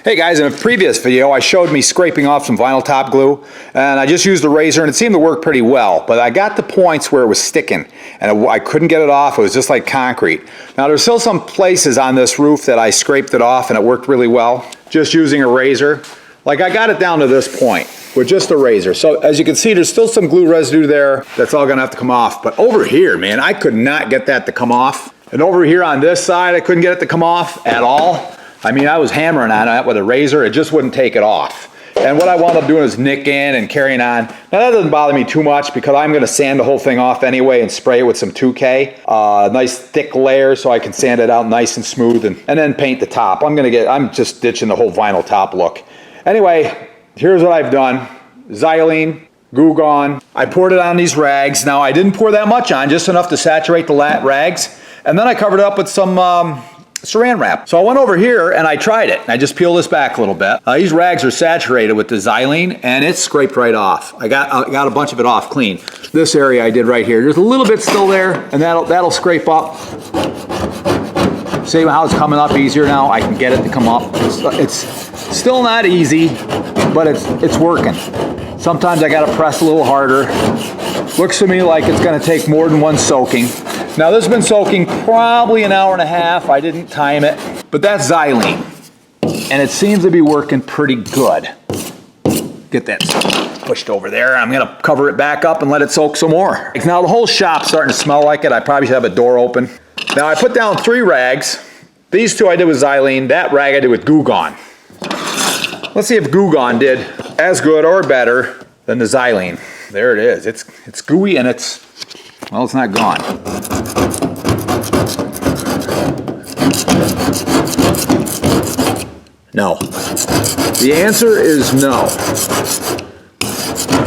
Hey guys, in a previous video I showed me scraping off some vinyl top glue, and I just used a razor and it seemed to work pretty well, but I got the points where it was sticking and I couldn't get it off. It was just like concrete. Now there's still some places on this roof that I scraped it off and it worked really well just using a razor. Like I got it down to this point with just a razor. So as you can see, there's still some glue residue there that's all gonna have to come off. But over here, man, I could not get that to come off. And over here on this side, I couldn't get it to come off at all. I mean, I was hammering on it with a razor, it just wouldn't take it off. And what I wound up doing is nicking and carrying on. Now that doesn't bother me too much because I'm gonna sand the whole thing off anyway and spray it with some 2K. Nice thick layer so I can sand it out nice and smooth and then paint the top. I'm just ditching the whole vinyl top look. Anyway, here's what I've done. Xylene, Goo Gone. I poured it on these rags. Now I didn't pour that much on, just enough to saturate the rags. And then I covered it up with some saran wrap. So I went over here and I tried it. I just peeled this back a little bit. These rags are saturated with the Xylene and it scraped right off. I got a bunch of it off clean. This area I did right here. There's a little bit still there and that'll scrape up. See how it's coming up easier now? I can get it to come up. It's still not easy, but it's working. Sometimes I gotta press a little harder. Looks to me like it's gonna take more than one soaking. Now this has been soaking probably an hour and a half. I didn't time it, but that's Xylene. And it seems to be working pretty good. Get that pushed over there. I'm gonna cover it back up and let it soak some more. Now the whole shop's starting to smell like it. I probably should have a door open. Now I put down 3 rags. These 2 I did with Xylene. That rag I did with Goo Gone. Let's see if Goo Gone did as good or better than the Xylene. There it is. It's gooey and it's not gone. No. The answer is no.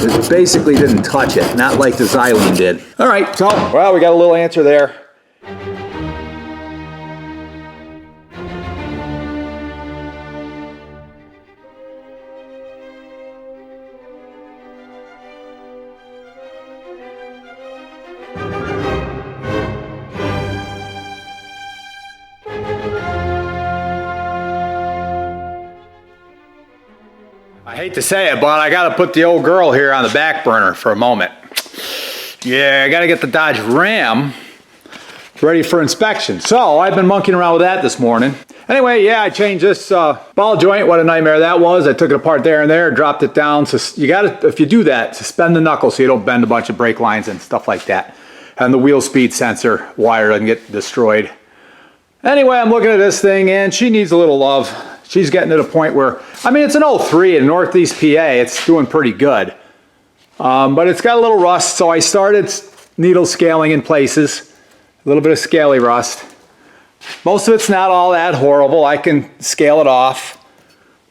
It basically didn't touch it, not like the Xylene did. All right, so, well, we got a little answer there. I hate to say it, but I gotta put the old girl here on the back burner for a moment. Yeah, I gotta get the Dodge Ram ready for inspection. So I've been monkeying around with that this morning. Anyway, yeah, I changed this ball joint. What a nightmare that was. I took it apart there and there, dropped it down. So you gotta, if you do that, suspend the knuckle so you don't bend a bunch of brake lines and stuff like that. And the wheel speed sensor wire doesn't get destroyed. Anyway, I'm looking at this thing and she needs a little love. She's getting to the point where, I mean, it's an 03 in Northeast PA. It's doing pretty good. But it's got a little rust, so I started needle scaling in places. A little bit of scaly rust. Most of it's not all that horrible. I can scale it off.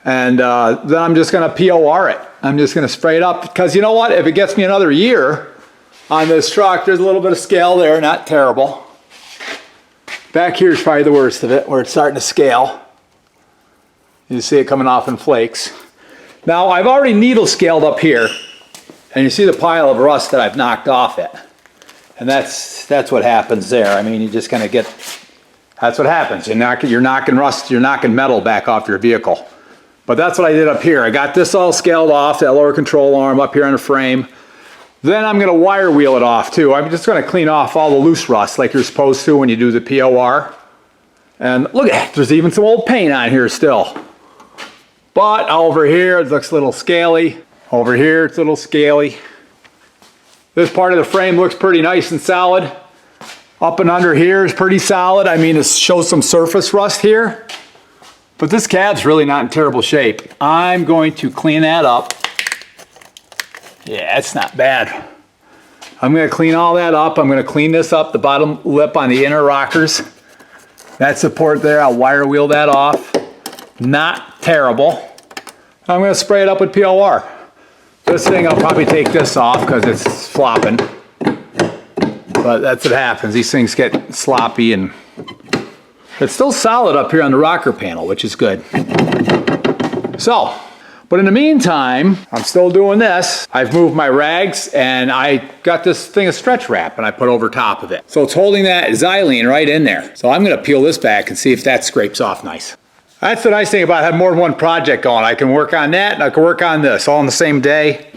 And then I'm just gonna POR it. I'm just gonna spray it up because you know what? If it gets me another year on this truck, there's a little bit of scale there, not terrible. Back here is probably the worst of it, where it's starting to scale. You see it coming off in flakes. Now I've already needle scaled up here and you see the pile of rust that I've knocked off it. And that's what happens there. I mean, you just gonna get, that's what happens. You're knocking rust, you're knocking metal back off your vehicle. But that's what I did up here. I got this all scaled off, that lower control arm up here on the frame. Then I'm gonna wire wheel it off too. I'm just gonna clean off all the loose rust like you're supposed to when you do the POR. And look at it, there's even some old paint on here still. But over here, it looks a little scaly. Over here, it's a little scaly. This part of the frame looks pretty nice and solid. Up and under here is pretty solid. I mean, it shows some surface rust here. But this cab's really not in terrible shape. I'm going to clean that up. Yeah, it's not bad. I'm gonna clean all that up. I'm gonna clean this up, the bottom lip on the inner rockers. That support there, I'll wire wheel that off. Not terrible. I'm gonna spray it up with POR. This thing, I'll probably take this off because it's flopping. But that's what happens. These things get sloppy and it's still solid up here on the rocker panel, which is good. So, but in the meantime, I'm still doing this. I've moved my rags and I got this thing of stretch wrap and I put over top of it. So it's holding that Xylene right in there. So I'm gonna peel this back and see if that scrapes off nice. That's the nice thing about having more than one project going. I can work on that and I can work on this all in the same day.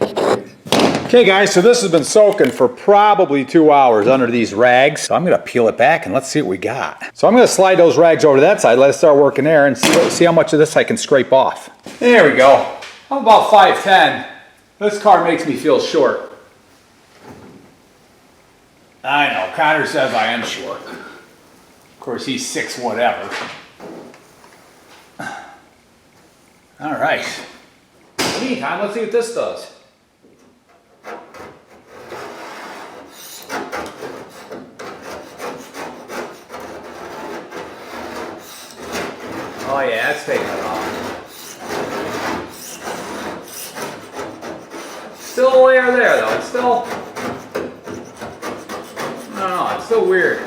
Okay guys, so this has been soaking for probably 2 hours under these rags. So I'm gonna peel it back and let's see what we got. So I'm gonna slide those rags over to that side, let it start working there and see how much of this I can scrape off. There we go. I'm about 5'10". This car makes me feel short. I know, Connor says I am short. Of course, he's 6 whatever. All right. Meantime, let's see what this does. Oh yeah, that's taking it off. Still a layer there though, it's still, I don't know, it's still weird.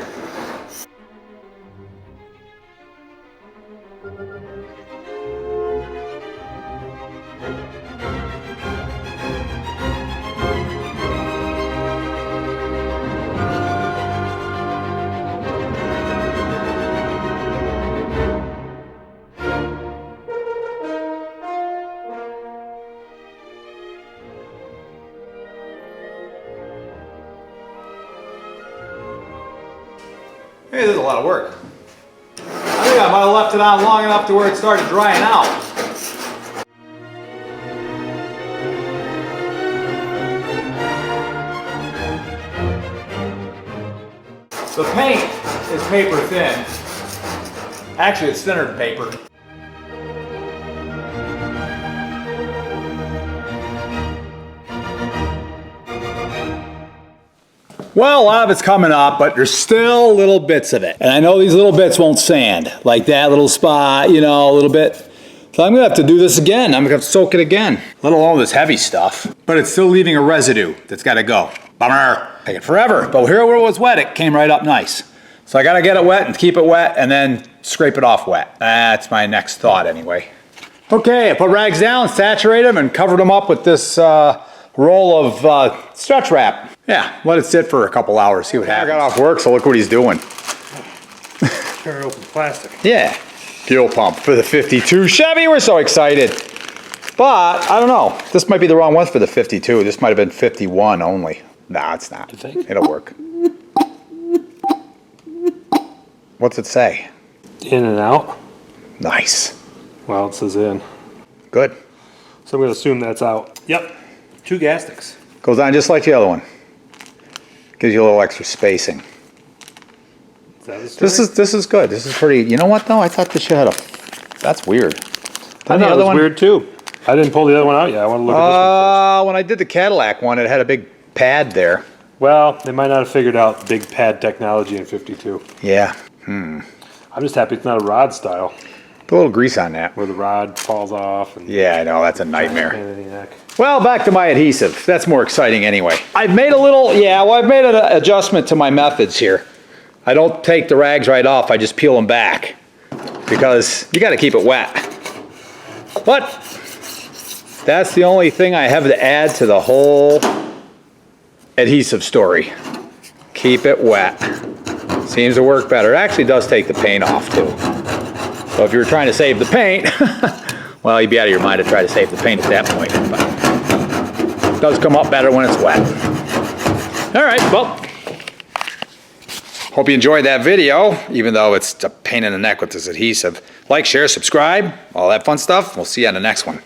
Hey, this is a lot of work. I think I might have left it on long enough to where it started drying out. The paint is paper thin. Actually, it's thinner than paper. Well, a lot of it's coming up, but there's still little bits of it. And I know these little bits won't sand, like that little spot, you know, a little bit. So I'm gonna have to do this again. I'm gonna have to soak it again, let alone this heavy stuff. But it's still leaving a residue that's gotta go. Bummer. Take it forever, but here where it was wet, it came right up nice. So I gotta get it wet and keep it wet and then scrape it off wet. That's my next thought anyway. Okay, I put rags down, saturated them, and covered them up with this roll of stretch wrap. Yeah, let it sit for a couple hours, see what happens. I got off work, so look what he's doing. Tear open plastic. Yeah, fuel pump for the 52 Chevy. We're so excited. But, I don't know. This might be the wrong one for the 52. This might have been 51 only. Nah, it's not. You think? It'll work. What's it say? In and out. Nice. Well, it says in. Good. So I'm going to assume that's out. Yep. 2 gas sticks. Goes on just like the other one. Gives you a little extra spacing. Is that the story? This is good. This is pretty. You know what though? I thought this should have a. That's weird. I thought it was weird too. I didn't pull the other one out yet. I want to look at this one first. When I did the Cadillac one, it had a big pad there. Well, they might not have figured out big pad technology in 52. Yeah. I'm just happy it's not a rod style. Put a little grease on that. Where the rod falls off. And yeah, I know. That's a nightmare. pain in the neck. Well, back to my adhesive. That's more exciting anyway. I've made a little, I've made an adjustment to my methods here. I don't take the rags right off, I just peel them back. Because you gotta keep it wet. But, that's the only thing I have to add to the whole adhesive story. Keep it wet. Seems to work better. It actually does take the paint off too. So if you're trying to save the paint, well, you'd be out of your mind to try to save the paint at that point. But it does come up better when it's wet. All right, well, hope you enjoyed that video, even though it's a pain in the neck with this adhesive. Like, share, subscribe, all that fun stuff. We'll see you on the next one.